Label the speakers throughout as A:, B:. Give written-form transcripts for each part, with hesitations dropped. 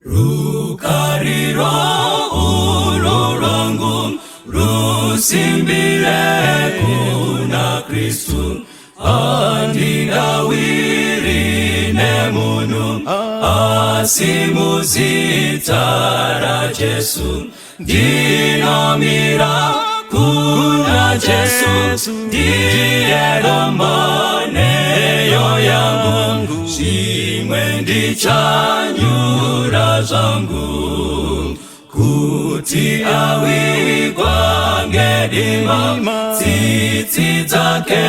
A: Rukariro ulo lwangu rusimbire kuna Kristu andinawiri nemunu asimuzitara Jesu dinamira kuna Jesu ndiye dombaneyo yangu shimwe ndichanyura zangu kuti awigwa ngedima tsitsi dzake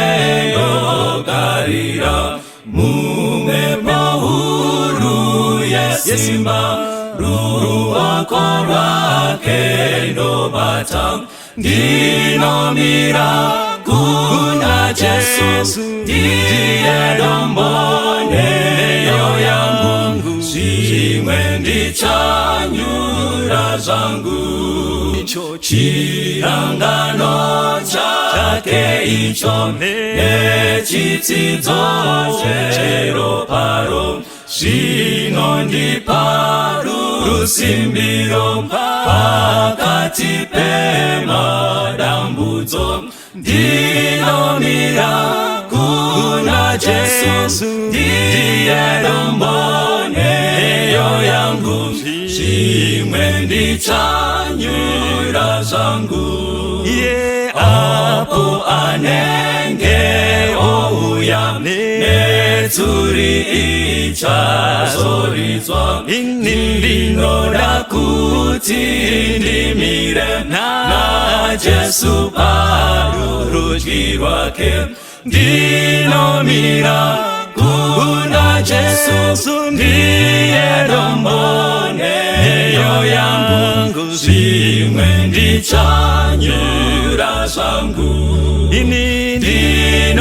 A: ndogarira mumwe pahuru yesimba ruoko rwake ndobata ndinomira kuna Jesu ndiye domboneyo yangu shimwe ndichanyura zangu chirangano chake icho nechitsidzo cheroparo zvinondipa rusimbiro pakati pemadambudzo ndinomira kuna Jesu ndiye domboneyo yangu shimwe ndichanyura zangu apo anenge ouya netsuri ichazoridzwa ndinoda kuti ndimire na Jesu parudyi rwake ndinomira kuna Jesu ndiye domboneyo yangu shimwe ndichanyura zangu ndinomira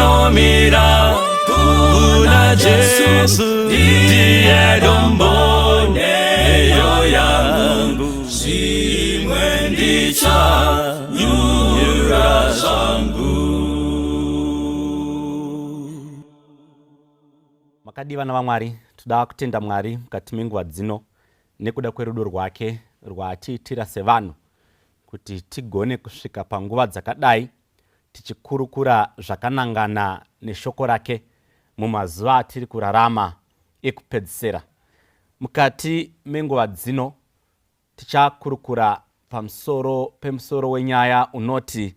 A: kuna Jesu ndiye domboneyo yangu shimwe ndichanyura zangu.
B: Makadiva navamwari, toda kutenda Mwari mukati menguva dzino nekuda kwerudo rwake rwatiitira sevanhu kuti tigone kusvika panguva dzakadai tichikurukura zvakanangana neshoko rake mumazuva atiri kurarama ekupedzisira. Mukati menguva dzino tichakurukura pemusoro wenyaya unoti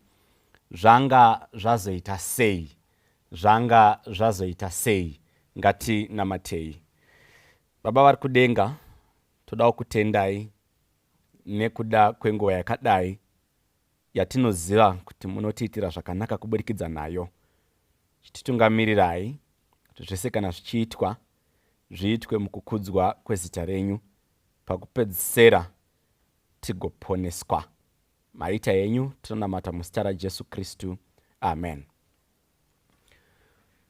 B: zvanga zvazoita sei, zvanga zvazoita sei. Ngati namatei. Baba vari kudenga, toda kutendai nekuda kwenguva yakadai yatinoziva kuti munotiitira zvakanaka kuburikidza nayo. Chititungamirirai kuti zvese kana zvichiitwa zviitwe mukukudzwa kwezita renyu, pakupedzisira tigoponeswa. Maita yenyu tinonamata muzita raJesu Kristu. Amen.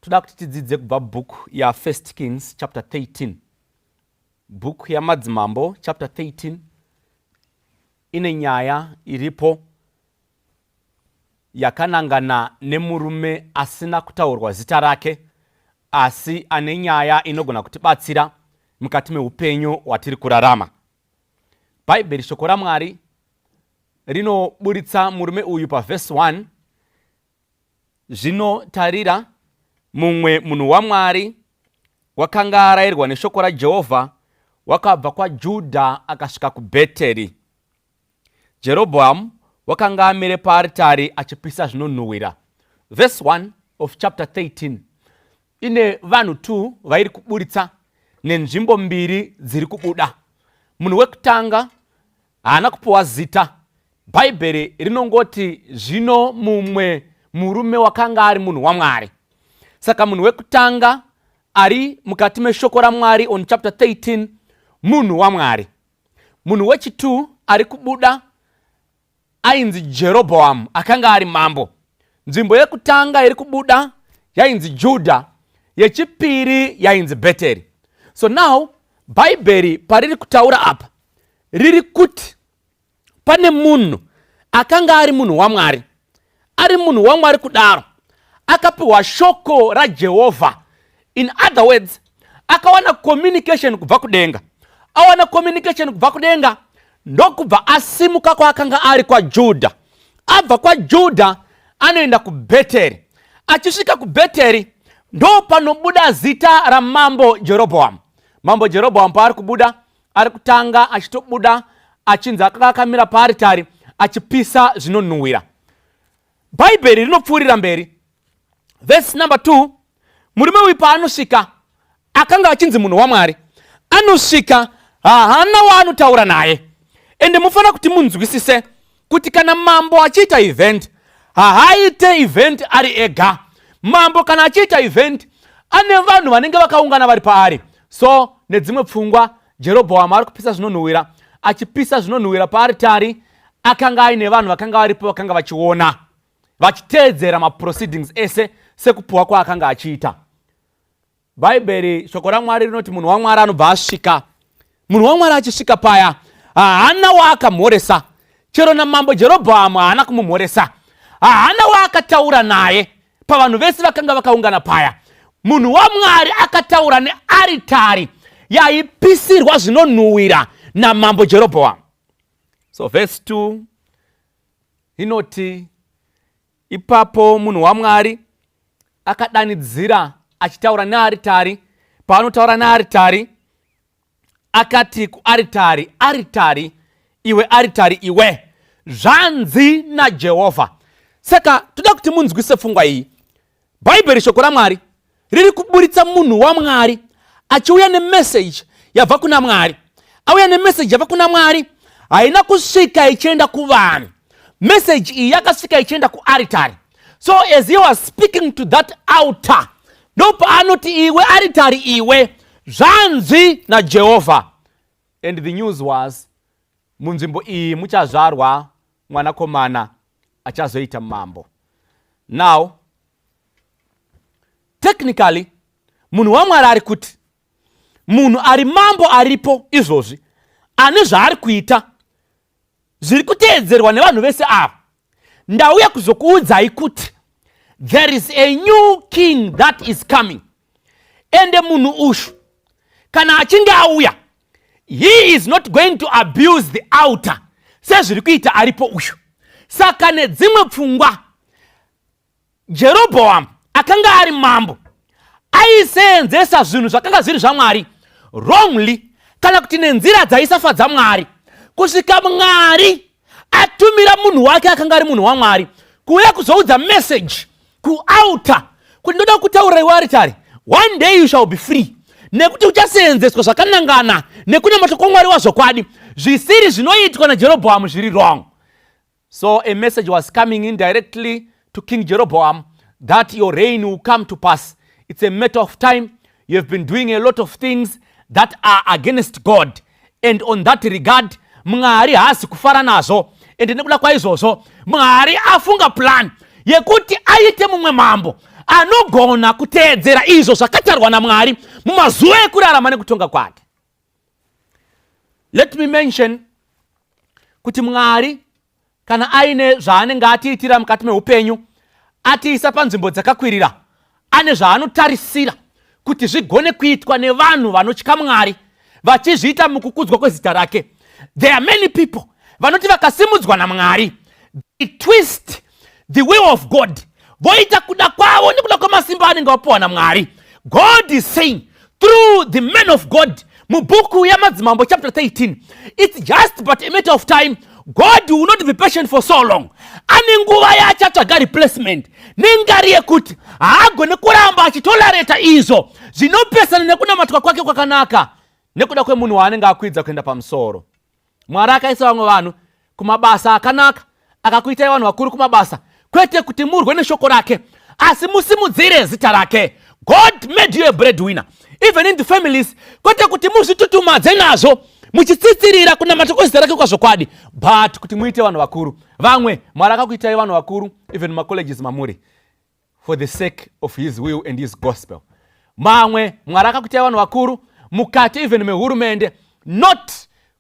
B: Toda kuti tidzidze kubva book ya 1 Kings chapter 13. Book ya madzimambo chapter 13 ine nyaya iripo yakanangana nemurume asina kutaurwa zita rake, asi ane nyaya inogona kutibatsira mukati meupenyu watiri kurarama. Bhaibheri, shoko raMwari, rinoburitsa murume uyu paverse 1 zvinotarira mumwe munhu waMwari wakanga arayirwa neshoko raJehovha wakabva kwaJudha akasvika kuBheteri. Jerobhoamu wakanga amire paaritari achipisa zvinonhuhwira. Verse 1 of chapter 13 ine vanhu 2 vairi kuburitsa nenzvimbo mbiri dziri kubuda. Munhu wekutanga haana kupiwa zita. Bhaibheri rinongoti zvino mumwe murume wakanga ari munhu waMwari. Saka munhu wekutanga ari mukati meshoko raMwari on chapter 13 munhu waMwari. Munhu wechitu ari kubuda ainzi Jerobhoamu, akanga ari mambo. Nzvimbo yekutanga iri kubuda yainzi Judha, yechipiri yainzi Bheteri. So now Bhaibheri pariri kutaura apa riri kuti pane munhu akanga ari munhu waMwari. Ari munhu waMwari kudaro akapiwa shoko raJehovha. In other words, akawana communication kubva kudenga. awana communication kubva kudenga, ndokubva asimuka kwaakanga ari kwa Judha. Abva kwa Judha anoenda kuBheteri. Achisvika kuBheteri ndo panobuda zita ramambo Jerobhoamu. Mambo Jerobhoamu paari kubuda, ari kutanga achitobuda achinzi akanga akamira paaritari achipisa zvinonhuhwira. Bhaibheri rinopfuurira mberi. Verse number 2, murume uyu paanosvika, akanga achinzi munhu waMwari, anosvika haana waanotaura naye. Ende mufanira kuti munzwisise kuti kana mambo achiita event, haaite event ari ega. Mambo kana achiita event, ane vanhu vanenge vakaungana vari paari. So nedzimwe pfungwa, Jerobhoamu ari kupisa zvinonhuhwira, achipisa zvinonhuhwira paaritari, akanga aine vanhu vakanga varipo vakanga vachiona, vachiteedzera maproceedings ese sekupuwa kwaakanga achiita. Bhaibheri, shoko raMwari rinoti munhu waMwari anobva asvika. Munhu waMwari achisvika paya, haana waakamhoresa. Chero namambo Jerobhoamu haana kumumhoresa. Haana waakataura naye pavanhu vese vakanga vakaungana paya. Munhu waMwari akataura nearitari yaipisirwa zvinonhuhwira namambo Jerobhoamu. So verse 2 inoti, ipapo munhu waMwari akadanidzira achitaura nearitari. Paanotaura nearitari, akati kuaritari, aritari iwe, aritari iwe, zvanzi naJehovha. Saka toda kuti munzwisise pfungwa iyi. Bhaibheri, shoko raMwari, riri kuburitsa munhu waMwari achiuya nemessage yabva kuna Mwari. Auya nemessage yabva kuna Mwari, haina kusvika ichienda kuvanhu. Message iyi yakasvika ichienda kuaritari. So as he was speaking to that altar, ndopa anoti iwe aritari iwe, zvanzi naJehovha. And the news was, munzvimbo iyi muchazvarwa mwanakomana achazoita mambo. Now, technically, munhu waMwari ari kuti, munhu ari mambo aripo izvozvi, ane zvaari kuita, zviri kuteedzerwa nevanhu vese ava. Ndauya kuzokuudzai kuti there is a new king that is coming. Ende munhu ushu, kana achinge auya, he is not going to abuse the altar sezviri kuita aripo uyu. Saka nedzimwe pfungwa, Jerobhoamu akanga ari mambo aiseenzesa zvinhu zvakanga zviri zvaMwari wrongly, kana kuti nenzira dzaisafadza Mwari, kusvika Mwari atumira munhu wake akanga ari munhu waMwari kuuya kuzoudza message kualtar kuti ndoda kutaura iwe aritari, one day you shall be free, nekuti uchaseenzeswa zvakanangana nekunamata kwaMwari wazvokwadi. Zvisiri zvinoitwa naJerobhoamu zviri wrong. So a message was coming in directly to King Jeroboam that your reign will come to pass. It's a matter of time. You have been doing a lot of things that are against God. And on that regard, Mwari haasi kufara nazvo. And nekuda kwaizvozvo, Mwari afunga plan yekuti aite mumwe mambo anogona kuteedzera izvo zvakatarwa naMwari mumazuva ekurarama nekutonga kwake. Let me mention kuti Mwari kana aine zvaanenge atiitira mukati meupenyu, atiisa panzvimbo dzakakwirira, ane zvaanotarisira kuti zvigone kuitwa nevanhu vanotya Mwari, vachizviita mukukudzwa kwezita rake. There are many people vanoti vakasimudzwa naMwari, they twist the will of God, voita kuda kwavo nekuda kwamasimba anenge vapiwa naMwari. God is saying through the men of God mubhuku yaMadzimambo chapter 13, it's just but a matter of time. God will not be patient for so long. Ane nguva yacho atsvaga replacement nengari yekuti haagone kuramba achitolereta izvo zvinopesana nekunamatwa kwake kwakanaka nekuda kwemunhu waanenge akwidza kuenda pamusoro. Mwari akaisa vamwe vanhu kumabasa akanaka, akakuitai vanhu vakuru kumabasa, kwete kuti murwe neshoko rake, asi musimudzire zita rake. God made you a breadwinner, even in the families, kwete kuti muzvitutumadze nazvo muchitsitsirira kunamata kwezita rake kwazvokwadi, but kuti muite vanhu vakuru. Vamwe Mwari akakuitai vanhu vakuru even macolleges mamuri, for the sake of his will and his gospel. Mamwe Mwari akakuitai vanhu vakuru mukati even mehurumende, not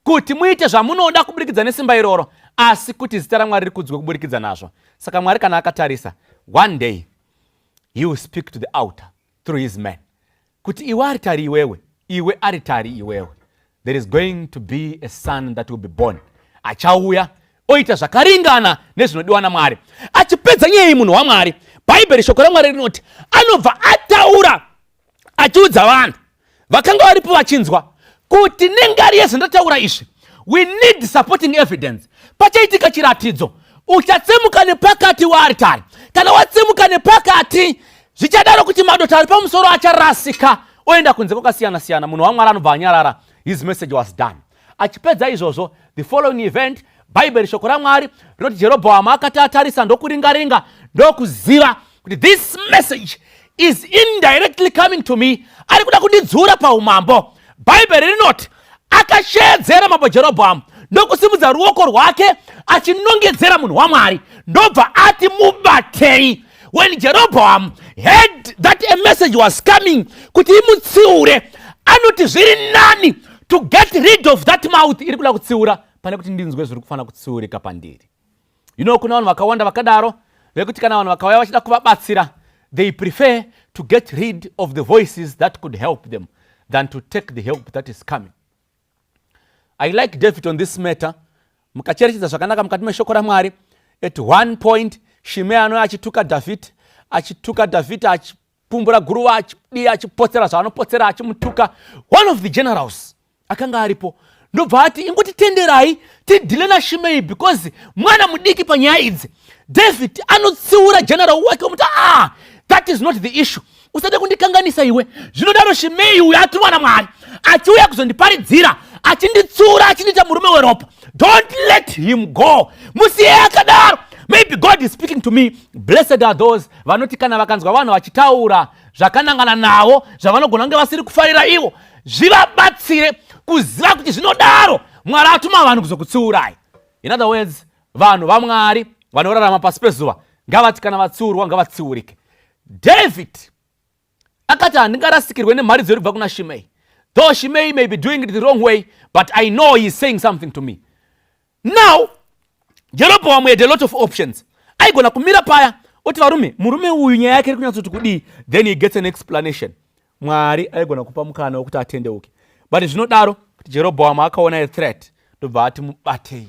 B: kuti muite zvamunoda kuburikidza nesimba iroro, asi kuti zita raMwari rikudzwe kuburikidza nazvo. Saka Mwari kana akatarisa, one day he will speak to the altar through his men, kuti iwe aritari iwewe, iwe aritari iwewe, there is going to be a son that will be born. Achauya oita zvakaringana nezvinodiwa naMwari. Achipedza nyaya munhu waMwari, Bhaibheri shoko raMwari rinoti anobva ataura achiudza vanhu vakanga varipo vachinzwa kuti nengari yezvandotaura izvi, we need supporting evidence. Pachaitika chiratidzo, uchatsemuka nepakati waaritari. Kana watsemuka nepakati, zvichadaro kuti madota ari pamusoro acharasika oenda kunze kwakasiyana-siyana. Munhu waMwari anobva anyarara. His message was done. Achipedza izvozvo, the following event, Bhaibheri shoko raMwari rinoti Jerobhoamu akati atarisa ndokuringa-ringa ndokuziva kuti this message is indirectly coming to me, ari kuda kundidzura paumambo. Bhaibheri rinoti akashedzera mambo Jerobhoamu ndokusimudza ruoko rwake achinongedzera munhu waMwari, ndobva ati mubatei. When Jeroboam heard that a message was coming kuti imutsiure, anoti zviri nani to get rid of that mouth iri kuda kutsiura pane kuti ndinzwe zviri kufanira kutsiurika pandiri. You know, kuna vanhu vakawanda vakadaro vekuti kana vanhu vakauya vachida kuvabatsira, they prefer to get rid of the voices that could help them than to take the help that is coming. I like David on this matter. Mukacherechedza zvakanaka mukati meshoko raMwari. At one point, Shimei anouya achituka David, achipumbura guruva, achipotsera zvaanopotsera, achimutuka. One of the generals akanga aripo ndobva ati ingotitenderai tidhile naShimei because mwana mudiki panyaya idzi. David anotsiura general wake omuti that is not the issue. Usade kundikanganisa iwe. Zvinodaro Shimei uyu atumwa naMwari achiuya kuzondiparidzira, achinditsura, achindiita murume weropa. Don't let him go. Musiye akadaro. Maybe God is speaking to me. Blessed are those vanoti kana vakanzwa vanhu vachitaura zvakanangana navo, zvavanogona kunge vasiri kufarira ivo, zvivabatsire kuziva kuti zvinodaro Mwari atuma vanhu kuzokutsiurai. In other words, vanhu vaMwari vanorarama pasi pezuva ngavati kana vatsiurwa ngavatsiurike. David akati handingarasikirwe nemharidzo iri kubva kuna Shimei. Though Shimei may be doing it the wrong way, but I know he is saying something to me. Now, Jeroboam had a lot of options. Aigona kumira paya oti varume, murume uyu nyaya yake iri kunyatsoti kudii, then he gets an explanation. Mwari aigona kupa mukana wokuti atendeuke. But zvinodaro kuti Jeroboam akaona a threat, ndobva ati mubatei.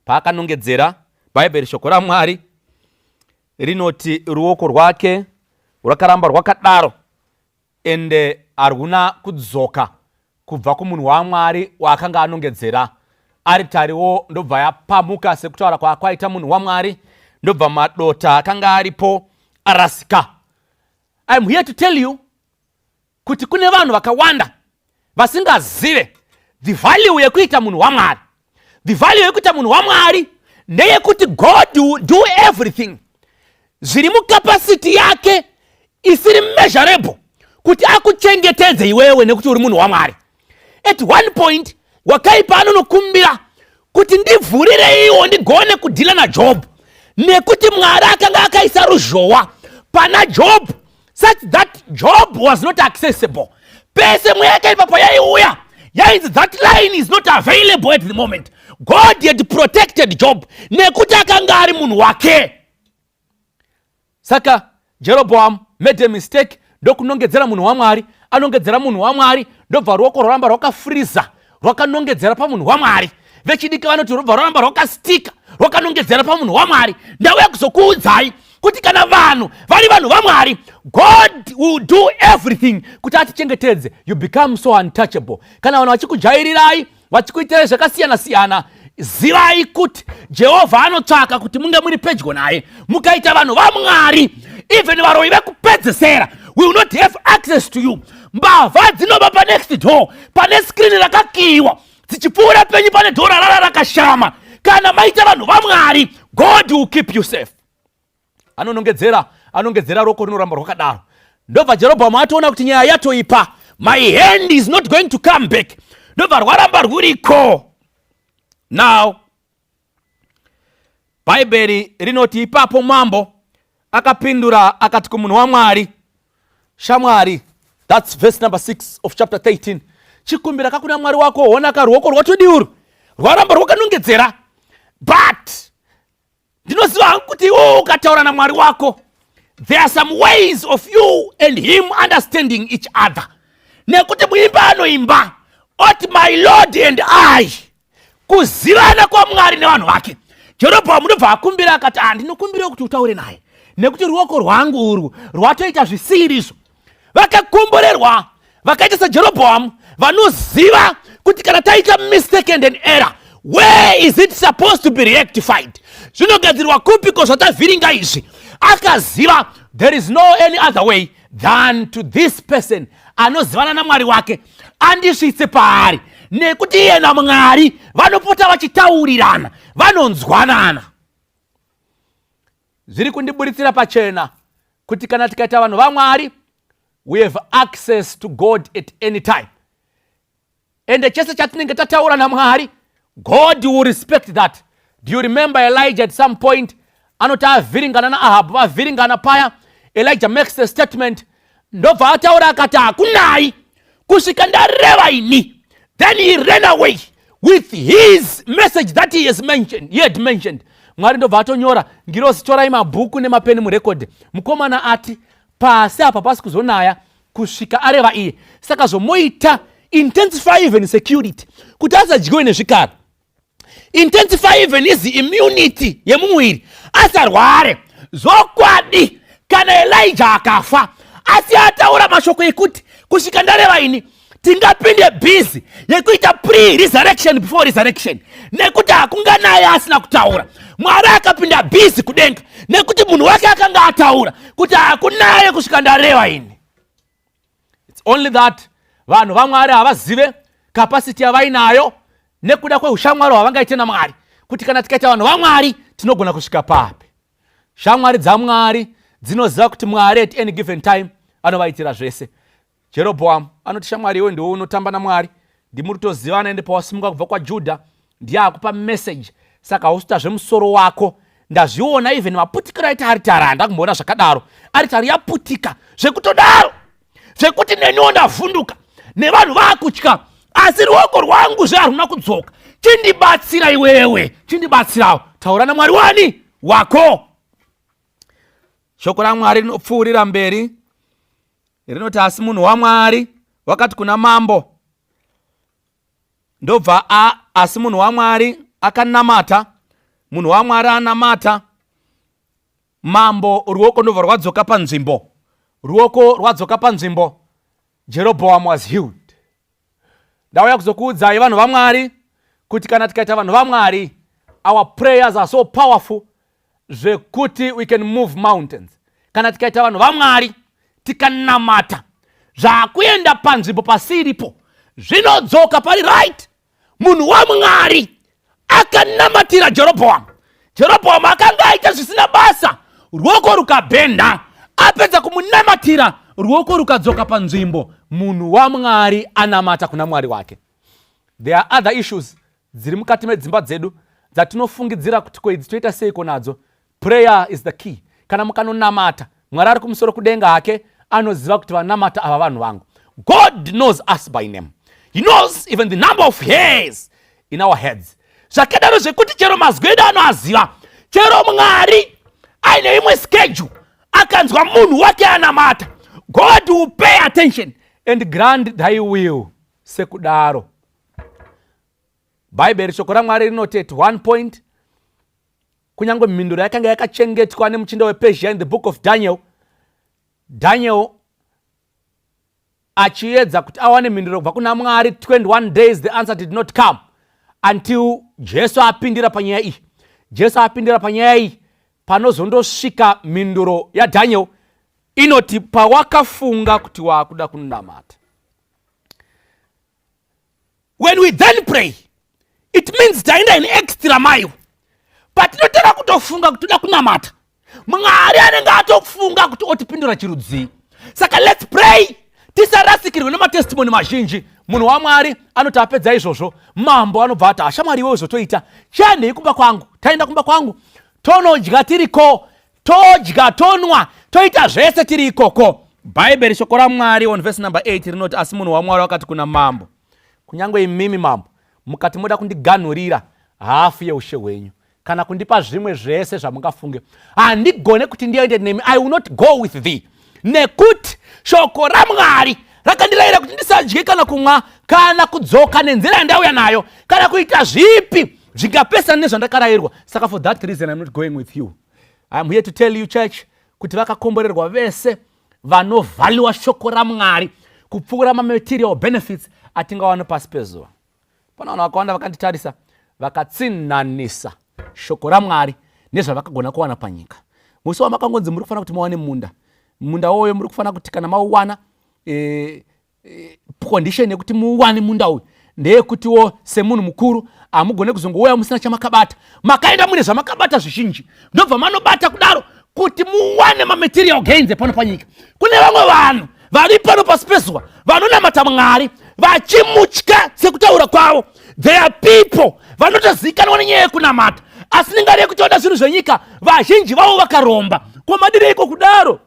B: Paakanongedzera, Bhaibheri shoko raMwari rinoti ruoko rwake rwakaramba rwakadaro ende haruna kudzoka kubva kumunhu waMwari waakanga anongedzera. Aritariwo ndobva yapamuka sekutaura kwaita munhu waMwari, ndobva madota akanga aripo arasika. I'm here to tell you kuti kune vanhu vakawanda vasingazive the value yekuita munhu waMwari. The value yekuita munhu waMwari ndeyekuti God will do everything zviri mukapasiti yake isiri measurable kuti akuchengetedze iwewe nekuti uri munhu waMwari. At one point wakaipa anonokumbira kuti ndivhurire iwo ndigone kudhila naJob, nekuti Mwari akanga akaisa ruzhowa pana Job such that Job was not accessible. Pese mweya yakaipa payaiuya yainzi that line is not available at the moment. God had protected Job nekuti akanga ari munhu wake. Saka Jeroboam made a mistake ndokunongedzera munhu waMwari, anongedzera munhu waMwari, ndobva ruoko roramba rwakafriza rwakanongedzera pamunhu waMwari. Vechidiki vanoti rubva roramba rwakastika rwakanongedzera pamunhu waMwari. Ndauya kuzokuudzai kuti kana vanhu vari vanhu vaMwari, God will do everything kuti atichengetedze. You become so untouchable. Kana vanhu vachikujairirai, vachikuitirai zvakasiyana-siyana, zivai kuti Jehovha anotsvaka kuti munge muri pedyo naye. Mukaita vanhu vaMwari, even varoyi vekupedzesera will not have access to you. Mbavha dzinobva panext door, pane screen rakakiyiwa, dzichipfuura penyu pane dhora rara rakashama. Kana maita vanhu vaMwari, God will keep you safe. Anongedzera roko rinoramba rwakadaro. Ndobva Jeroboam atoona kuti nyaya yatoipa, my hand is not going to come back. Ndobva rwaramba rwuriko. Now, Bhaibheri rinoti ipapo mambo akapindura akati kumunhu waMwari, shamwari, that's verse number 6 of chapter 13. Chikumbira kakuna Mwari wako, ona karuoko rwatodiuru rwaramba rwakanongedzera. But ndinoziva hangu kuti ukataura naMwari wako, there are some ways of you and him understanding each other. Nekuti muimba anoimba
C: oti my Lord and I, kuzivana kwa Mwari nevanhu vake. Jerobhoamu ndobva akumbira akati, ndinokumbira kuti utaure naye, nekuti ruoko rwangu urwu rwatoita zvisirizvo. Vakakomborerwa vakaita saJerobhoamu, vanoziva kuti kana taita mistake and an error, where is it supposed to be rectified? Zvinogadzirwa kupiko zvatavhiringa izvi? Akaziva there is no any other way than to this person anozivana naMwari wake andisvitse paari, nekuti iye naMwari vanopota vachitaurirana, vanonzwanana. Zviri kundiburitsira pachena kuti kana tikaita vanhu vaMwari, we have access to God at any time. Ende chese chatinenge tataura naMwari, God will respect that. Do you remember Elijah at some point? Anoti avhiringana naAhabu, vavhiringana paya, Elijah makes a statement, ndobva ataura akati hakunai kusvika ndareva ini. Then he ran away with his message that he had mentioned. Mwari ndobva atonyora, ngirozi torai mabhuku nemapeni murekodhi. Mukomana ati pasi apa pasi kuzonaya kusvika areva iye. Saka zvomoita intensify even security, kuti asadyiwe nezvikara. Intensify even his immunity yemumwiri, asarware. Zokwadi kana Elijah akafa, asi ataura mashoko ekuti kusvika ndareva ini tingapinde busy yekuita pre-resurrection before resurrection, nekuti hakunganaye asina kutaura. Mwari akapinda busy kudenga, nekuti munhu wake akanga ataura kuti hakunaye kusvika ndareva ini. It's only that vanhu vaMwari havazive capacity yavainayo nekuda kweushamwari hwavangaite naMwari, kuti kana tikaita vanhu vaMwari tinogona kusvika papi. Shamwari dzaMwari dzinoziva kuti Mwari at any given time anovaitira zvese. Jerobhoamu anoti shamwari iwe ndiwe unotamba naMwari, ndimuri tozivana ende pawasimuka kubva kwaJudha ndiye akupa message, saka hausitazve musoro wako. Ndazviona even maputikiro aita aritari, handakumboona zvakadaro. Aritari yaputika zvekutodaro, zvekuti neniwo ndavhunduka nevanhu vaakutya, asi ruoko rwangu zveharuna kudzoka. Chindibatsira iwewe, chindibatsirawo. Taura naMwari wani wako. Shoko raMwari rinopfuurira mberi rinoti, asi munhu waMwari wakati kuna mambo, ndobva asi munhu waMwari akanamata. Munhu waMwari anamata mambo, ruoko ndobva rwadzoka panzvimbo. Ruoko rwadzoka panzvimbo. Jeroboam was healed. Ndauya kuzokuudzai vanhu vaMwari kuti kana tikaita vanhu vaMwari, our prayers are so powerful zvekuti we can move mountains. Kana tikaita vanhu vaMwari tikanamata, zvakuenda panzvimbo pasiripo zvinodzoka pari right. Munhu waMwari akanamatira Jeroboam. Jeroboam akanga aita zvisina basa, ruoko rukabhenda. Apedza kumunamatira, ruoko rukadzoka panzvimbo. Munhu waMwari anamata kuna Mwari wake. There are other issues dziri mukati medzimba dzedu dzatinofungidzira kuti koidzi toita seiko nadzo. Prayer is the key. Kana mukanonamata, Mwari ari kumusoro kudenga hake anoziva kuti vanamata ava vanhu vangu. God knows us by name. He knows even the number of hairs in our heads. Zvakadaro zvekuti chero mazwi edu anoaziva. Chero Mwari aine imwe schedule, akanzwa munhu wake anamata, God will pay attention and grant thy will. Sekudaro Bible shoko raMwari rinoti at one point, kunyangwe mhinduro yakanga yakachengetwa nemuchinda wePersia in the book of Daniel, Daniel achiedza kuti awane mhinduro kubva kuna Mwari 21 days, the answer did not come until Jesu apindira panyaya iyi. Jesu apindira panyaya iyi, panozondosvika mhinduro yaDaniel inoti pawakafunga kuti wakuda kunamata. When we then pray, it means taenda an extra mile. Patinotera kutofunga kuti toda kunamata, Mwari anenge atofunga kuti otipindura chirudzii. Saka let's pray. Tisarasikirwe nematestimony mazhinji. Munhu waMwari anoti apedza izvozvo, mambo anobva ati ashamwari iwewe zvotoita, chianei kumba kwangu? Taenda kumba kwangu tonodya tiriko, todya tonwa, toita zvese tiri ikoko. Bible shoko raMwari on verse number 8 rinoti, asi munhu waMwari wakati kuna mambo, kunyangwe imimi mambo mukati moda kundiganhurira hafu yeushe hwenyu kana kundipa zvimwe zvese zvamungafunge, handigone kuti ndiende nemi. I will not go with thee. Nekuti shoko raMwari rakandirayira kuti ndisadye kana kumwa kana kudzoka nenzira yandauya nayo kana kuita zvipi zvingapesana nezvandakarayirwa. Saka for that reason I'm not going with you. I'm here to tell you church kuti vakakomborerwa vese vanovhaliwa shoko raMwari kupfuura material benefits atingawana pasi pezuva. Pana vanhu vakawanda vakanditarisa vakatsinhanisa shoko raMwari nezvavakagona kuwana panyika. Musi wamakangonzi muri kufanira kuti muwane munda woyo muri kufanira kuti kana mauwana condition yekuti muwane munda uyu ndeyekutiwo semunhu mukuru hamugone kuzongouya musina chamakabata, makaenda mune zvamakabata zvizhinji ndobva manobata kudaro kuti muwane material gains pano panyika. Kune vamwe vanhu vari pano pasi pezuva vanonamata Mwari vachimutya sekutaura kwavo. There are people vanotozivikanwa nenyaya yekunamata asi nengari yekuti vada zvinhu zvenyika vazhinji vavo vakaromba. Komadireiko kudaro?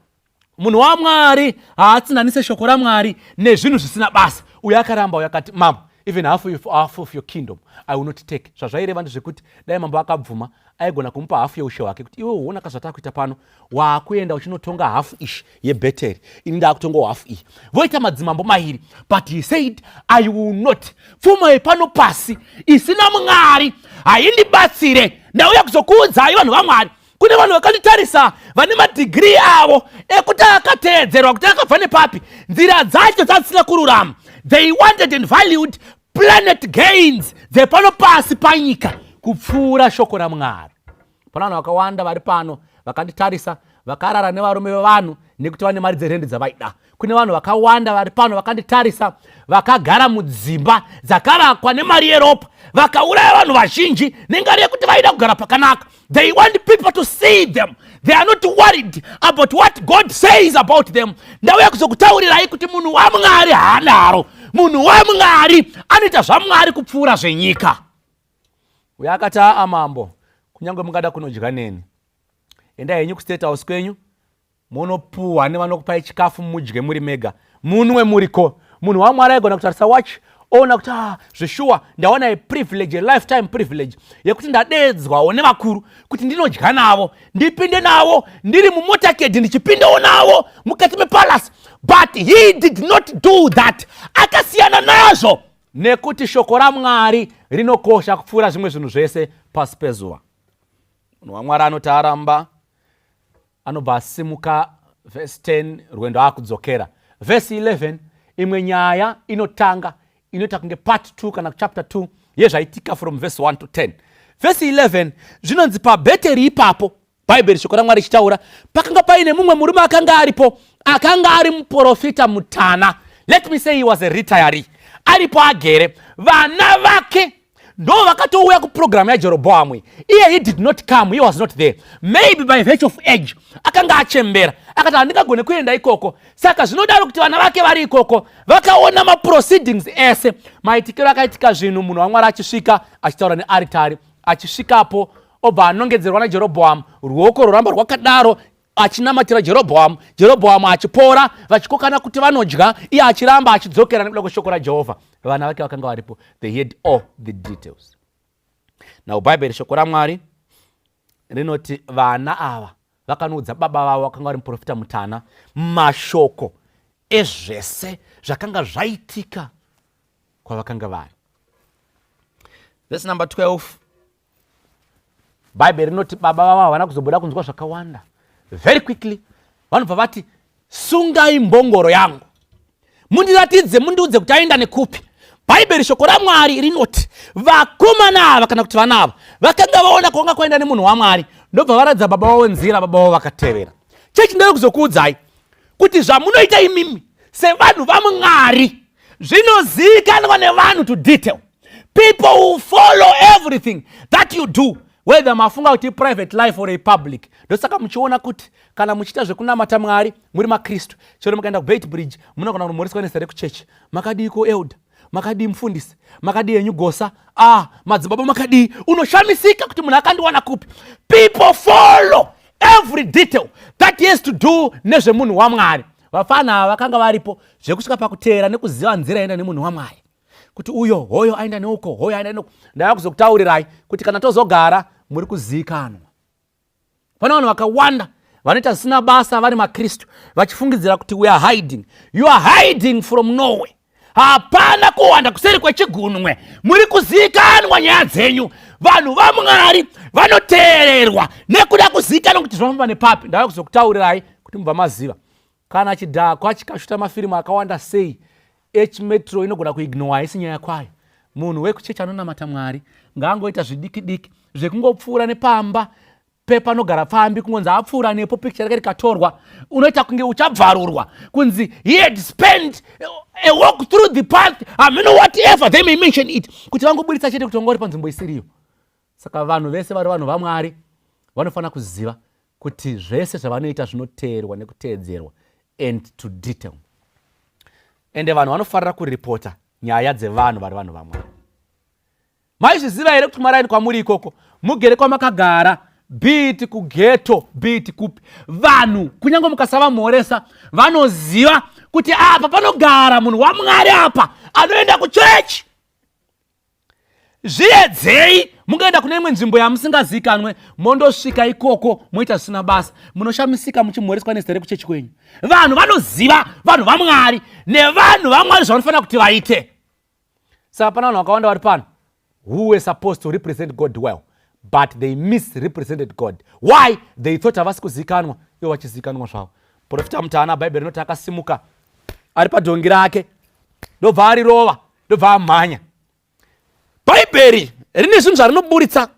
C: Munhu waMwari haatsinhanise shoko raMwari nezvinhu zvisina basa. Uyo akaramba uyakati mama, even half of your kingdom I will not take. Zvazvaireva ndezvekuti dai mambo akabvuma aigona kumupa hafu yeushe hwake kuti iwe huona kazvatakuita pano waakuenda uchinotonga hafu ishi yebheteri ini ndaakutongawo hafu iyi. Voita madzimambo mairi but he said I will not. Pfuma pano pasi isina Mwari haindibatsire. Ndauya kuzokuudzai vanhu vaMwari. Kune vanhu vakanditarisa vane madigiri avo ekuti akateedzerwa kuti akabva nepapi nzira dzacho dzasina kururama. They wanted and valued planet gains dzepano pasi panyika kupfuura shoko raMwari. Pana vanhu vakawanda vari pano vakanditarisa vakarara nevarume vevanhu nekuti vane mari dzerendi dzavaida. Kune vanhu vakawanda vari pano vakanditarisa vakagara mudzimba dzakarakwa nemari yeropa vakauraya vanhu vazhinji nengari yekuti vaida kugara pakanaka. They want people to see them. They are not worried about what God says about them. Ndauya kuzokutaurirai kuti munhu waMwari haanaro. Munhu waMwari anoita zvaMwari kupfuura zvenyika. Uyo akati amambo kunyange mungada kunodya neni endai henyu kustate house kwenyu munopuhwa nevanokupai chikafu mudye muri mega munwe muriko. Munhu waMwari aigona kutarisa watch ona kuti zveshuwa ndaona a lifetime privilege yekuti ndadedzwawo nevakuru kuti ndinodya navo ndipinde navo ndiri mumotakedi ndichipindawo navo mukati mepalace. But he did not do that. Akasiyana nazvo nekuti shoko raMwari rinokosha kupfuura zvimwe zvinhu zvese pasi pezuva. Munhu waMwari anoti aramba anobva asimuka verse 10 rwendo akudzokera. Verse 11 imwe nyaya inotanga inoita kunge part 2 kana chapter 2 yezvaitika from verse 1 to 10. Verse 11 zvinonzi pabheteri ipapo bhaibheri shoko raMwari richitaura pakanga paine mumwe murume akanga aripo akanga ari muprofita mutana. Let me say he was a retiree. Aripo agere vana vake ndo vakatouya kuprogramu yaJerobhoamu. He did not come, he was not there. Maybe by virtue of age akanga achembera akati handingagone kuenda ikoko. Saka zvinodaro kuti vana vake vari ikoko vakaona maproceedings ese maitikiro akaitika zvinhu. Munhu waMwari achisvika achitaura nearitari achisvikapo obva anongedzerwa naJerobhoamu ruoko roramba rwakadaro achinamatira Jerobhoamu achipora vachikokana kuti vanodya iye achiramba achidzokera nekuda kweshoko raJehovha. Vana vake vakanga varipo, they had all the details. Now bhaibheri shoko raMwari rinoti vana ava vakanoudza baba vavo vakanga vari muprofita mutana mashoko ezvese zvakanga zvaitika kwavakanga vari. Verse number 12 bhaibheri rinoti baba vavo havana kuzobuda kunzwa zvakawanda. Very quickly vanobva vati sungai mbongoro yangu mundiratidze mundiudze kuti aenda nekupi. Bhaibheri shoko raMwari rinoti vakomana ava kana kuti vana ava vakanga vaona kwanga kwaenda nemunhu waMwari ndobva varadza baba vavo nzira, baba vavo vakatevera. Chechi ndiri kuzokuudzai kuti zvamunoita imimi sevanhu vaMwari zvinozivikanwa nevanhu to detail. People who follow everything that you do, whether mafunga kuti private life or a public. Ndosaka muchiona kuti kana muchita zvekunamata Mwari muri maKristu chero mukaenda kuBeit Bridge munogona kunomoreswa nezere kuchechi makadiko elder makadi mufundisi makadi enyu gosa madzibaba makadi unoshamisika kuti munhu akandiwana kupi. People follow every detail that has to do nezvemunhu waMwari. Vafana vakanga varipo zvekusvika pakuteera nekuziva nzira yaenda nemunhu waMwari kuti uyo hoyo aenda neuko hoyo aenda neuko. Ndava kuzokutaurirai kuti kana tozogara muri kuzivikanwa. Pana vanhu vakawanda vanoita zvisina basa vari makristu vachifungidzira kuti we are hiding. You are hiding from nowhere. Hapana kuwanda kuseri kwechigunwe. Muri kuzikanwa nyaya dzenyu. Vanhu vaMwari vanoteererwa nekuda kuzikanwa kuti zvinofamba nepapi. Ndava kuzokutaurirai kuti mubva maziva. Kana chidhakwa chikashuta mafirimu akawanda sei, Metro inogona kuignora isi nyaya kwayo. Munhu wekuchechi anonamata Mwari ngaangoita zvidiki-diki zvekungopfuura nepamba pepanogara pfambi kungonzi apfuura nepo picture rake rikatorwa, unoita kunge uchabvarurwa kunzi he had spent a walk through the path, whatever they may mention it, kuti vangoburitsa chete kuti vangori panzvimbo isiriyo. Saka vanhu vese vari vanhu vaMwari vanofana kuziva kuti zvese zvavanoita zvinoteerwa nekuteedzerwa, and to detail. Ende vanhu vanofarira kuripota nyaya dzevanhu vari vanhu vaMwari. Maizviziva here kuti Mwari kwamuri ikoko mugere kwamakagara, biti kugeto, biti kupi, vanhu kunyange mukasava mhoresa vanoziva kuti apa panogara munhu waMwari apa anoenda kuchechi. Zviedzei mungaenda kune imwe nzvimbo yamusingazikanwe mondosvika ikoko moita zvisina basa, munoshamisika muchimhoreswa nezita rekuchechi kwenyu. Vanhu vanoziva vanhu vaMwari nevanhu vaMwari zvavanofanira kuti vaite. Saka pana vanhu vakawanda vari pano who were supposed to represent God well, but they misrepresented God. Why? They thought havasi kuzikanwa, ivo vachizikanwa zvavo. Profita Mutana Bhaibheri rinoti akasimuka ari padhongi rake, ndobva arirova, ndobva amhanya. Bhaibheri rine zvinhu zvarinoburitsa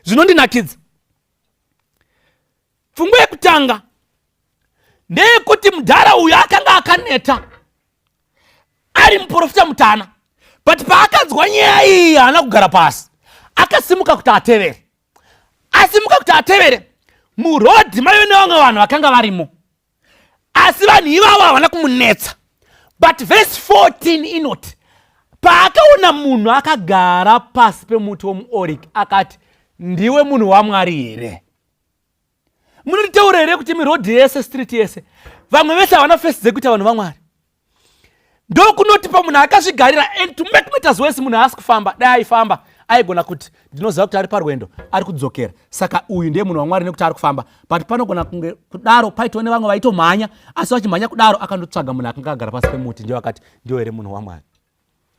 C: zvinondinakidza. Pfungwa yekutanga ndeyekuti mudhara uyu akanga akaneta ari muprofita Mutana, but paakanzwa nyaya iyi haana kugara pasi, akasimuka kuti atevere. Asimuka kuti atevere, murodhi maive nevamwe vanhu vakanga varimo, asi vanhu ivavo havana kumunetsa. But verse 14 inoti paakaona munhu akagara pasi pemuti womuoriki akati, ndiwe munhu waMwari here? Munotiteura here kuti mirodhi yese, street yese, vamwe vese havana fesi dzekuita vanhu vaMwari? Ndokunoti pamunhu akazvigarira, and to make matters worse, munhu haasi kufamba. Dai aifamba aigona kuti ndinoziva kuti ari parwendo, ari kudzokera, saka uyu ndiye munhu waMwari nekuti ari kufamba. But panogona kunge kudaro paitwa nevamwe vaitomhanya, asi vachimhanya kudaro akandotsvaga munhu akanga agara pasi pemuti, ndiye akati ndiwe here munhu waMwari.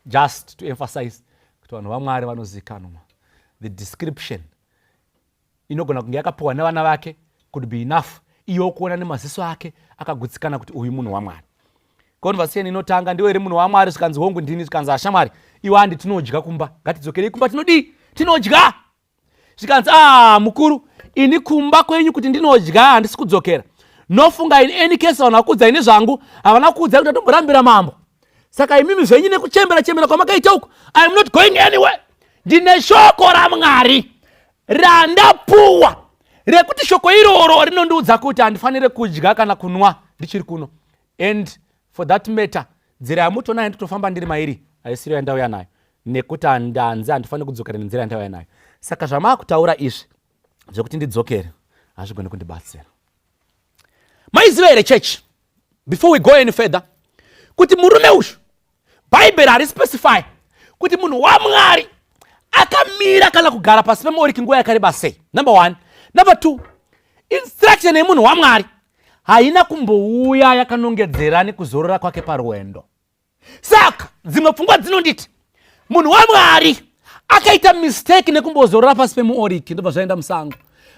C: Just to emphasize kuti vanhu vaMwari vanozikanwa. The description inogona kunge yakapiwa nevana vake could be enough, iyo kuona nemaziso ake akagutsikana kuti uyu munhu waMwari. Conversation inotanga, ndiwe here munhu waMwari, zvikanzi hongu ndini, zvikanzi ashamwari iwe handi tinodya kumba, ngatidzokerei kumba, tinodii, tinodya. Zvikanzi mukuru, ini kumba kwenyu kuti ndinodya handisi kudzokera. Nofunga in any case vanhu vakuudzai nezvangu havana kuudzai kuti atomborambira mambo. Saka imimi zvenyu nekuchembera kwamakaita uku, I am not going anywhere. Ndine shoko raMwari randapuwa rekuti shoko iroro rinondiudza kuti handifanire kudya kana kunwa ndichiri kuno. And for that matter, nzira yamutoona yanditofamba ndiri mairi haisiriyo yandauya nayo, nekuti handanzi handifanire kudzokera nenzira yandauya nayo. Saka zvamakutaura izvi zvekuti ndidzokere hazvigoni kundibatsira. Maiziva here church, before we go any further, kuti murume uyu Bhaibheri harispecify kuti munhu waMwari akamira kana kugara pasi pemuoriki nguva yakareba sei. Number 1. Number 2, instruction yemunhu waMwari haina kumbouya yakanongedzera nekuzorora kwake parwendo. Saka dzimwe pfungwa dzinonditi munhu waMwari akaita mistake nekumbozorora pasi pemuoriki, ndobva zvaenda musango.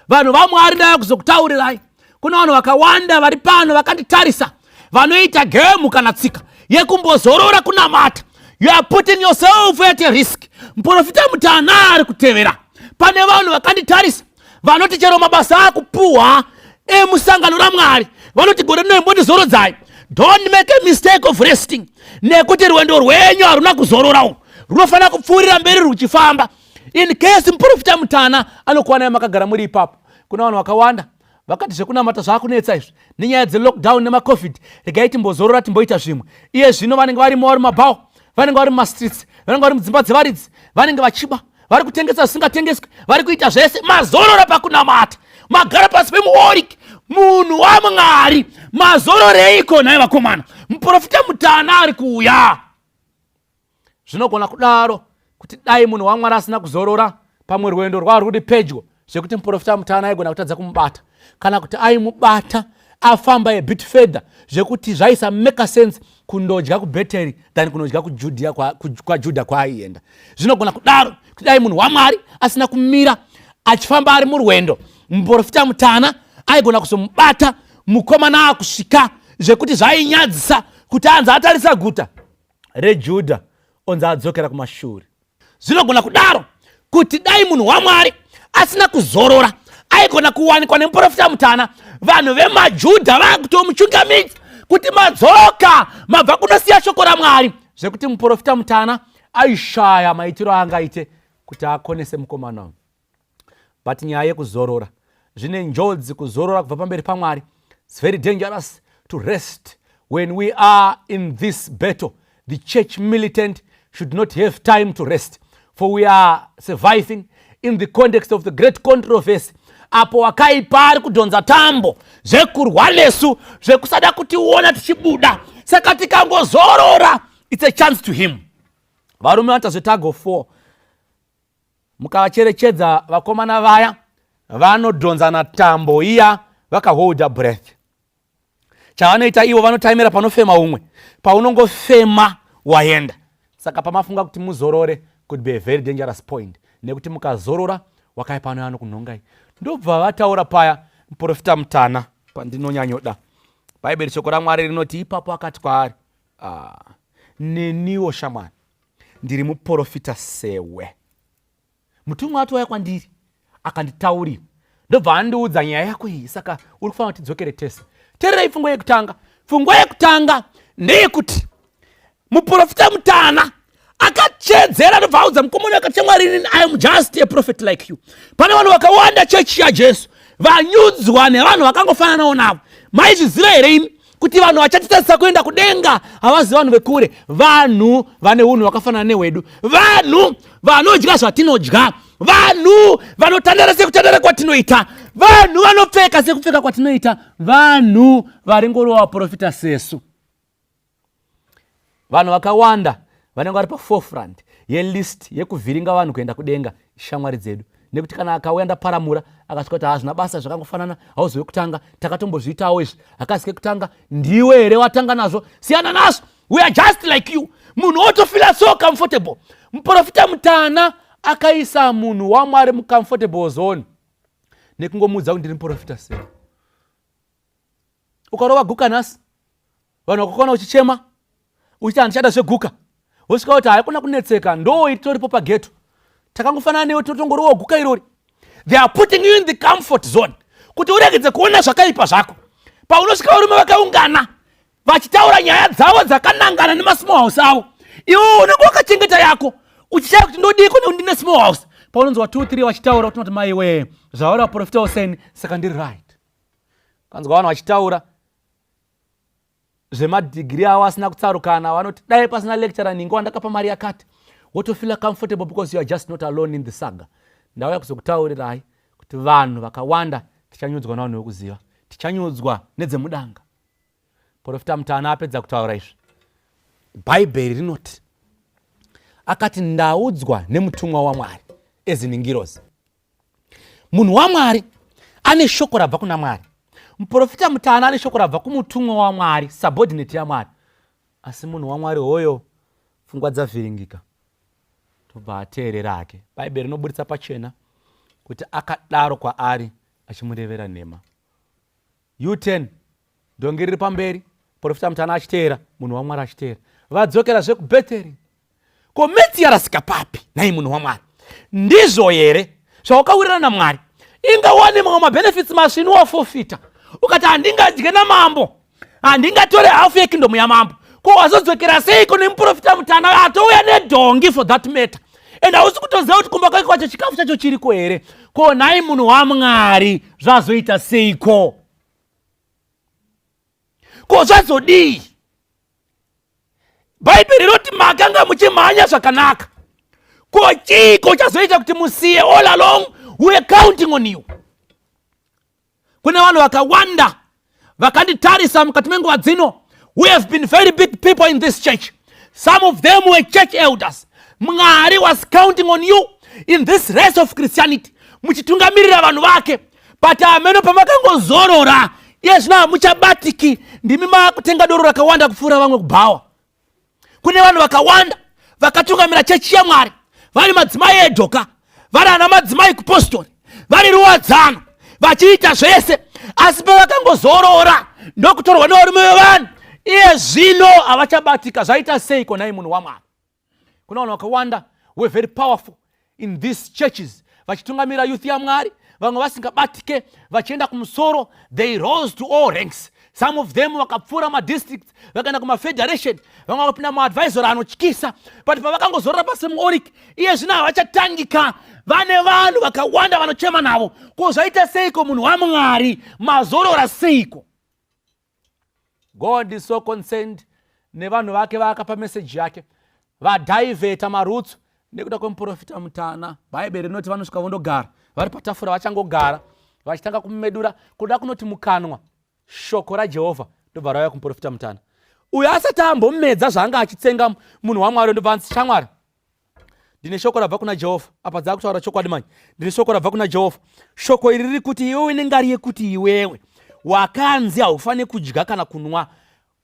C: Vanhu vaMwari ndaya kuzokutaurirai, kuna vanhu vakawanda vari pano vakanditarisa vanoita gemu kana tsika yekumbozorora kunamata. You are putting yourself at a risk. Muprofita Mutana ari kutevera. Pane vanhu vakanditarisa vanoti chero mabasa akupuwa emusangano raMwari vanoti gore nombondizorodzai. Don't make a mistake of resting. Nekuti rwendo rwenyu haruna kuzorora uku, runofanira kupfuurira mberi ruchifamba. In case muprofita Mutana anokuwanai makagara muri ipapo. Kuna vanhu vakawanda vakati zvekunamata zvakunetsa izvi nenyaya dzelockdown nemacovid, regai timbozorora timboita zvimwe. Iye zvino vanenge vari vari mumabhawa, vanenge vari mumastreets, vanenge vari mudzimba dzevaridzi, vanenge vachiba, vari kutengesa zvisingatengeswi, vari kuita zvese. Mazorora pakunamata, magara pasi pemuoriki. Munhu waMwari mazororeiko naye vakomana? Muprofita Mutana ari kuuya. Zvinogona kudaro kuti dai munhu waMwari asina kuzorora pamwe rwendo rwari ruri pedyo, zvekuti muprofita mutana aigona kutadza kumubata, kana kuti aimubata afamba a bit further zvekuti zvaisa make sense kundodya kuBheteri than kunodya kwaJudha kwaaienda. Zvinogona kudaro kuti dai munhu waMwari asina kumira achifamba ari murwendo, muprofita mutana aigona kuzomubata mukomana akusvika zvekuti zvainyadzisa kuti anzi atarisa guta reJudha onzi adzokera kumashure. Zvinogona kudaro kuti dai munhu waMwari asina kuzorora aigona kuwanikwa nemuprofita mutana vanhu vemaJudha vakutomuchungamidza kuti madzoka mabva kunosiya shoko raMwari, zvekuti muprofita mutana aishaya maitiro aangaite kuti akonese mukomana uyu. But nyaya yekuzorora zvine njodzi, kuzorora kubva pamberi paMwari. It's very dangerous to rest when we are in this battle. The church militant should not have time to rest, for we are surviving in the context of the great controversy, apo wakaipa ari kudhonza tambo zvekurwa nesu zvekusada kutiona tichibuda, saka tikangozorora it's a chance to him. Varume vatazvetago 4 mukavacherechedza vakomana vaya vanodhonzana tambo iya vakaholda breath. Chavanoita ivo vanotaimira panofema umwe, paunongofema waenda. Saka pamafunga kuti muzorore could be a very dangerous point, nekuti mukazorora wakaipa anokunhongai. Ndobva vataura paya muprofita mutana pandinonyanyoda. Bhaibheri shoko raMwari rinoti ipapo akati kwaari, neniwo shamwari ndiri muprofita sewe. Mutumwa atouya kwandiri akanditaurira, ndobva andiudza nyaya yako iyi, saka uri kufanira kuti tidzokere tese. Tererai pfungwa yekutanga. Pfungwa yekutanga ndeyekuti muprofita mutana akachedzera ndobva audza mukomana akati Mwari, I am just a prophet like you. Pane vanhu vakawanda chechi yaJesu vanyudzwa nevanhu vakangofananawo navo. Maizviziva here imi kuti vanhu vachatitadzisa kuenda kudenga havazi vanhu vekure, vanhu vane unhu hwakafanana nehwedu, vanhu vanodya zvatinodya, vanhu vanotandara sekutandara kwatinoita, vanhu vanopfeka sekupfeka kwatinoita, vanhu varingoriwa vaprofita sesu. Vanhu vakawanda vanenge vari paforefront yelist yekuvhiringa vanhu kuenda kudenga shamwari dzedu, nekuti kana akauya ndaparamura akasvika kuti hazvina basa zvakangofanana, hauzive kutanga, takatombozviitawo izvi, akasike kutanga, ndiwe here watanga nazvo, siyana nazvo, we are just like you. Munhu otofila so comfortable. Muprofita mutana akaisa munhu waMwari mucomfortable zone nekungomudza kuti ndiri muprofita sei. Ukarova guka nhasi, vanhu vakakuona uchichema uchiti handichada zveguka, wosvika kuti haikuna kunetseka, ndo toripo pageto, takangofanana newe totongoriwo guka irori. They are putting you in the comfort zone kuti uregedze kuona zvakaipa zvako. Paunosvika varume vakaungana vachitaura nyaya dzavo dzakanangana nemasmall house avo, iwe unenge wakachengeta yako uchishaya kuti ndodiko ndine small house. Paunonzwa 2-3 vachitaura utinoti maiwe zvaura vaprofita useni, saka ndiri right. Kanzwa vanhu vachitaura zvemadhigiri avo asina kutsarukana, vanoti dai pasina lecturer ninge wandakapa mari yakati, wotofila comfortable because you are just not alone in the saga. Ndauya kuzokutaurirai kuti vanhu vakawanda tichanyudzwa navanhu vekuziva, tichanyudzwa nedzemudanga. Profita mutana apedza kutaura izvi, Bhaibheri rinoti akati ndaudzwa nemutumwa waMwari eziningirozi. Munhu waMwari ane shoko rabva kuna Mwari. Muprofita mutana ane shoko rabva kumutumwa waMwari, subordinate yaMwari. Asi munhu waMwari hoyo pfungwa dzavhiringika, tobva ateerera hake. Bhaibheri rinoburitsa pachena kuti akadaro kwaari achimurevera nhema. U10 dongi riri pamberi, profita mutana achiteera, munhu waMwari achiteera. Vadzokera zvekuBheteri. Ko metsi yarasika papi nai munhu waMwari? Ndizvo here zvawakawirirana naMwari? Ingawane mamwe mabenefits masvinu wafofita ukati handingadye namambo, handingatore hafu yekingdom yamambo. Ko wazodzokera seiko nemuprofita mutana atouya nedhongi for that matter, and hausi kutoziva kuti kumba kwake kwacho chikafu chacho chiriko here? Ko nai munhu waMwari zvazoita seiko? Ko zvazodii? Bhaibheri roti makanga muchimhanya zvakanaka. Ko chiko chazoita kuti musiye all along? We are counting on you. Kuna vanhu vakawanda vakanditarisa mukati menguva dzino. We have been very big people in this church. Some of them were church elders. Mwari was counting on you in this race of Christianity. muchitungamirira vanhu vake, but ameno pamakangozorora iye zvino hamuchabatiki. Ndimi makutenga doro rakawanda kupfuura vamwe kubhawa. Kune vanhu vakawanda vakatungamira chechi yaMwari, vari madzimai edhoka, vari ana madzimai kupostori, vari ruwadzano, vachiita zvese, asi pavakangozorora ndokutorwa nevarume vevanhu, iye zvino havachabatika. Zvaita sei konai munhu waMwari? Kuna vanhu vakawanda were very powerful in these churches, vachitungamira youth yaMwari, vamwe vasingabatike, vachienda kumusoro. They rose to all ranks. Some of them vakapfuura madistricts, vakaenda kumafederation, vamwe vakapinda maadvisor anotyisa. But pavakangozorora pasemuoric, iye zvino havachatangika. Vane vanhu vakawanda vanochema navo. Ko zvaita seiko munhu waMwari? Mazorora seiko? God is so concerned nevanhu vake vaakapa meseji yake, vadhaivheta marutsu nekuda kwemuprofita mutana. Bhaibheri rinoti vanosvika vondogara, vari patafura vachangogara, vachitanga kumedura. Kuda kunoti mukanwa shoko raJehovha ndobva rauya kumuprofita mutana. Uyo asati ambomedza zvaanga achitsenga munhu waMwari, ndobva anzi shamwari, ndine shoko rabva kuna Jehovha. Apa dzava kutaura chokwadi manje. Ndine shoko rabva kuna Jehovha. Shoko iri riri kuti iwewe nengari yekuti iwewe wakanzi haufane kudya kana kunwa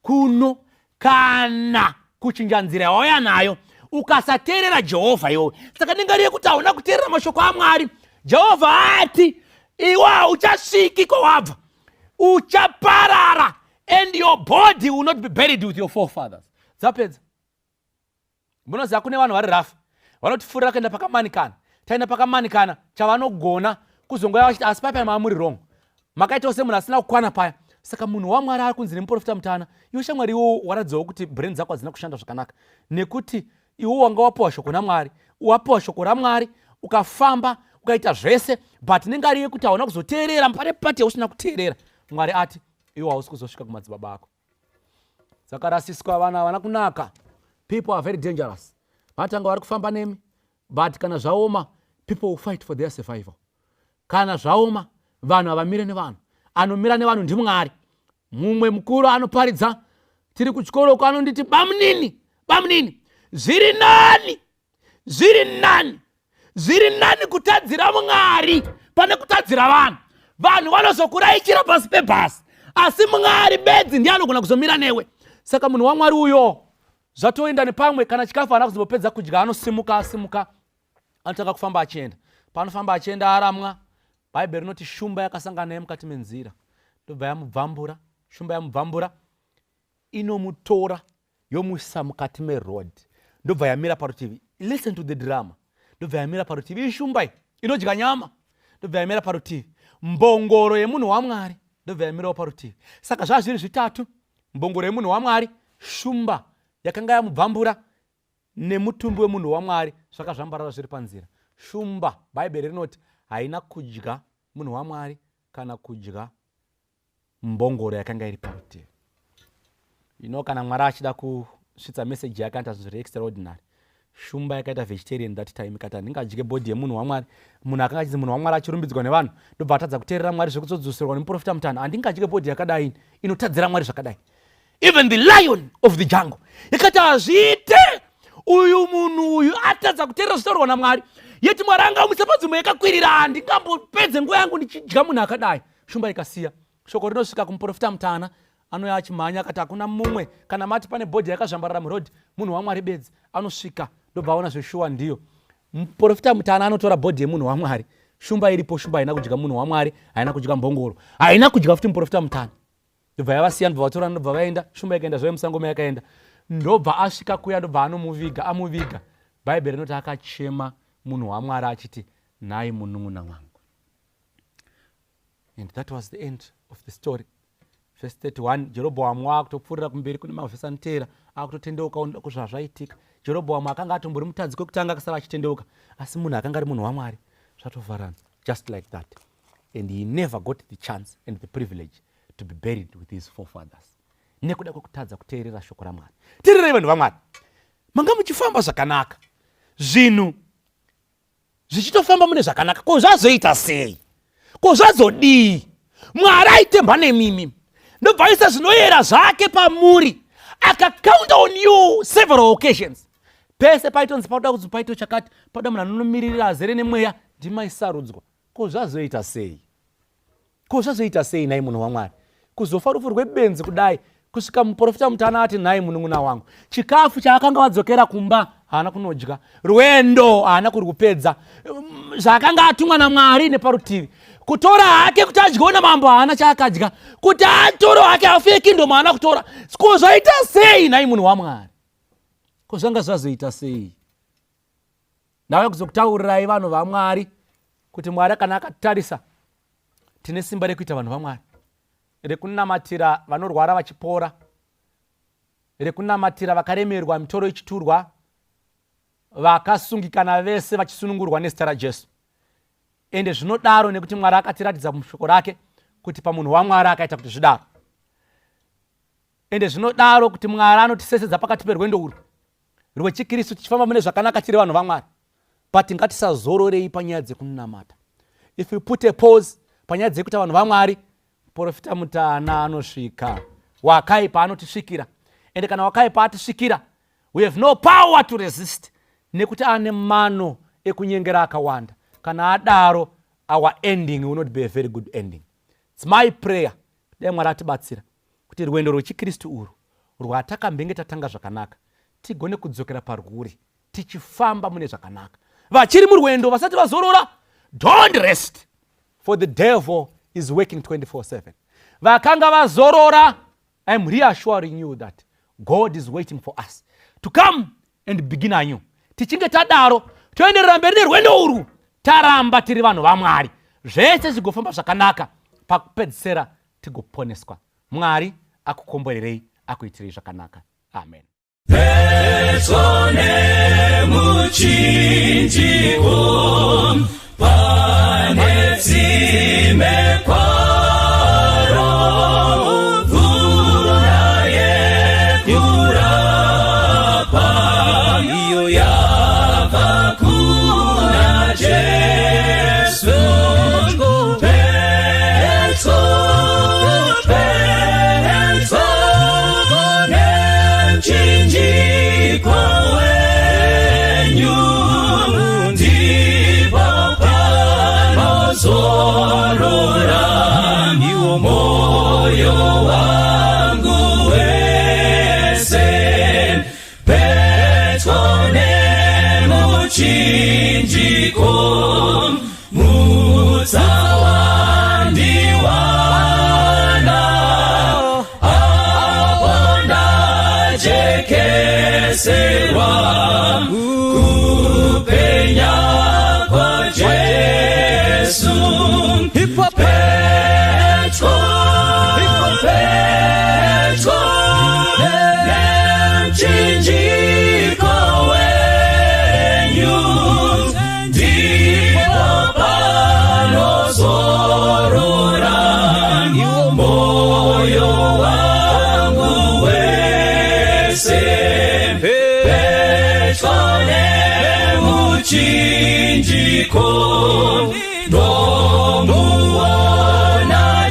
C: kuno kana kuchinja nzira yawauya nayo ukasateerera Jehovha iwewe. Saka nengari yekuti hauna kuteerera mashoko aMwari, Jehovha ati iwe hauchasviki kwawabva, uchaparara, and your body will not be buried with your forefathers. Dzapedza. Munoziva kune vanhu vari rafu vanotipfuurira kuenda pakamanikana. Taenda pakamanikana, chavanogona kuzongoya vachiti asi paya maamuri wrong, makaitawo semunhu asina kukwana paya. Saka munhu waMwari ari kunzi nemuprofita mutana, iwe shamwari iwo waradzawo kuti brain dzako hadzina kushanda zvakanaka, nekuti iwo wanga wapiwa shoko naMwari, wapiwa shoko raMwari, ukafamba ukaita zvese, but nengari yekuti hauna kuzoteerera, pane pati yausina kuteerera. Mwari ati iwe hausi kuzosvika kumadzibaba ako. Saka rasiswa vana havana kunaka. People are very dangerous. Vatanga vari kufamba nemi, but kana zvaoma, people will fight for their survival. Kana zvaoma, vanhu havamire nevanhu. Anomira nevanhu ndiMwari. Mumwe mukuru anoparidza, tiri kuchikoro uko anonditi bamunini, bamunini, zviri nani, zviri nani, zviri nani kutadzira Mwari pane kutadzira vanhu. Vanhu vanozokuraikira pasi pebhasi, asi Mwari bedzi ndiye anogona kuzomira newe. Saka munhu waMwari uyo zvatoenda nepamwe, kana chikafu haana kuzopedza kudya, anosimuka asimuka, anotanga kufamba achienda. Paanofamba achienda aramwa, Bhaibheri rinoti shumba yakasangana naye mukati menzira, ndobva yamubvambura. Shumba yamubvambura, inomutora yomuisa mukati meroad, ndobva yamira parutivi. Listen to the drama. Ndobva yamira parutivi. Ishumba iyi inodya nyama, ndobva yamira parutivi. Mbongoro yemunhu waMwari ndobva yamirawo parutivi. Saka zvazviri zvitatu: mbongoro yemunhu waMwari, shumba yakanga yamubvambura, nemutumbi wemunhu waMwari zvakazvambarara zviri panzira. Shumba, Bhaibheri rinoti, haina kudya munhu waMwari kana kudya mbongoro yakanga iri parutivi. Kana Mwari achida kusvitsa meseji yake anoita zviri extraordinary. Shumba yakaita vegetarian that time, ikati handingadye bhodhi yemunhu waMwari. Munhu akanga achinzi munhu waMwari achirumbidzwa nevanhu, ndobva atadza kuteerera Mwari zvekudzoserwa nemuprofita mutana. Handingadye bhodhi yakadai inotadzira Mwari zvakadai. Even the lion of the jungle ikati hazviite, uyu munhu uyu atadza kuteerera zvitaurwa naMwari, yeti Mwari angamuisa panzvimbo yakakwirira, handingambopedze nguva yangu ndichidya munhu akadai. Shumba ikasiya. Shoko rinosvika kumuprofita mutana, anouya achimhanya akati hakuna mumwe, kana mati pane bhodhi yakazvambarara murodhi, munhu waMwari bedzi. Anosvika ndobva aona zveshuwa ndiyo. Muprofita mutana anotora bhodhi yemunhu waMwari, shumba iripo. Shumba haina kudya munhu waMwari, haina kudya mbongoro, haina kudya futi muprofita mutana. Ndobva yavasiya, ndobva vatora, ndobva vaenda. Shumba ikaenda zvayo musango mayakaenda. Ndobva asvika kuya, ndobva anomuviga, amuviga. Bhaibheri rinoti akachema munhu waMwari achiti, nhai munun'una wangu. And that was the end of the story. Verse 31, Jerobhoamu akutopfuurira kumberi kune mavhesi anoteera, akutotendeuka kuzvazvaitika. Jerobhoamu akanga atombori mutadzi kwekutanga akasara achitendeuka, asi munhu akanga ari munhu waMwari zvatovharana, just like that. And he never got the chance and the privilege to be buried with his forefathers. Nekuda kwekutadza kuteerera shoko raMwari. Teererai vanhu vaMwari, manga muchifamba zvakanaka, zvinhu zvichitofamba mune zvakanaka, ko zvazoita sei? Ko zvazodii? Mwari aitemba nemimi, ndobva aisa zvinoyera zvake pamuri, akacount on you several occasions. Pese paitonzi pauda kuzi paito chakati, pauda munhu anonomirira azere nemweya, ndimaisarudzwa. Ko zvazoita sei? Ko zvazoita sei nai munhu waMwari? Kuzofa rufu rwebenzi kudai, kusvika muprofita mutana ati nhai munun'una wangu, chikafu chaakanga vadzokera kumba haana kunodya, rwendo haana kurwupedza, zvaakanga atumwa naMwari neparutivi, kutora hake kuti adyewo namambo haana chaakadya, kuti atoro hake afuye kingdom haana kutora. Ko zvaita sei nai munhu waMwari? Ko zvanga zvazoita sei? Ndauya kuzokutaurirai vanhu vaMwari kuti Mwari kana akatarisa tine simba rekuita vanhu vaMwari, rekunamatira vanorwara vachipora, rekunamatira vakaremerwa mitoro ichiturwa, vakasungikana vese vachisunungurwa nezita raJesu. Ende zvinodaro nekuti Mwari akatiratidza mushoko rake kuti pamunhu waMwari akaita kuti zvidaro. Ende zvinodaro kuti Mwari anotisesedza pakati perwendo urwu rwechikristu tichifamba mune zvakanaka tiri vanhu vaMwari. But ngatisazororei panyaya dzekunamata. If we put a pause panyaya dzekuita vanhu vaMwari, profita mutana anosvika, wakaipa anotisvikira. Ende kana wakaipa atisvikira, we have no power to resist, nekuti ane mano ekunyengera akawanda. Kana adaro, our ending will not be a very good ending. It's my prayer dai Mwari atibatsira kuti rwendo rwechikristu urwu rwatakambenge tatanga zvakanaka tigone kudzokera parwuri tichifamba mune zvakanaka. Vachiri murwendo vasati vazorora, don't rest, for the devil is working 24/7. Vakanga vazorora, I'm reassuring you that God is waiting for us to come and begin anew. Tichinge tadaro toenderera mberi nerwendo urwu, taramba tiri vanhu vaMwari, zvese zvigofamba zvakanaka, pakupedzisira tigoponeswa. Mwari akukomborerei, akuitirei zvakanaka. Amen.
A: Petsone muchinjiko pane tsime kwaro, mvura yekurapa iyo yabva kuna Jesu. Mchinjiko wenyu ndipo panozorora, ndiwo moyo wangu wese. Petsone muchinjiko mutsawandiwana, jekeserwa kupenya kwa Jesu. Petro nemchinjiko wenyu ndipo panozorora, moyo wangu wese. Petsone muchinjiko ndomuona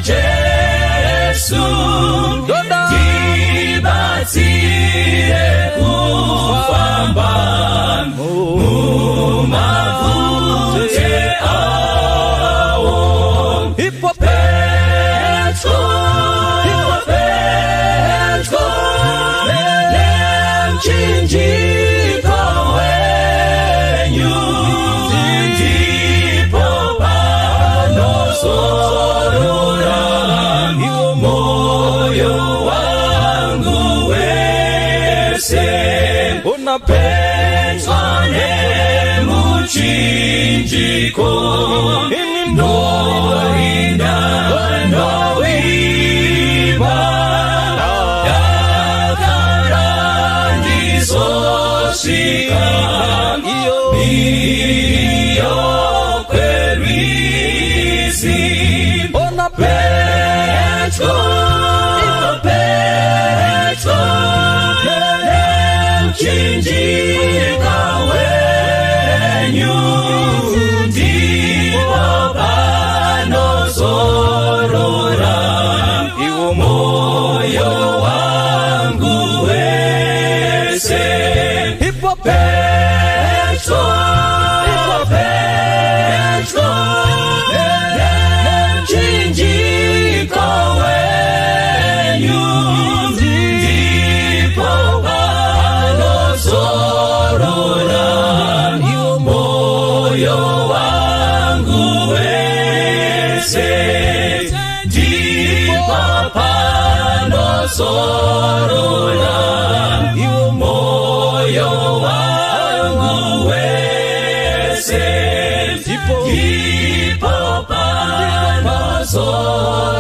A: Jesu, tibatsire kufamba mumavute awo. Petro nemchinjiko wenyu ndipo panozorora, moyo wangu wese. Petsone muchinjiko ndorinda ndoimba, yakandizosvika iyo kwerwizi. Petro nemchinjiko wenyu ndipo sorona moyo wangu wese ndipo pana sorona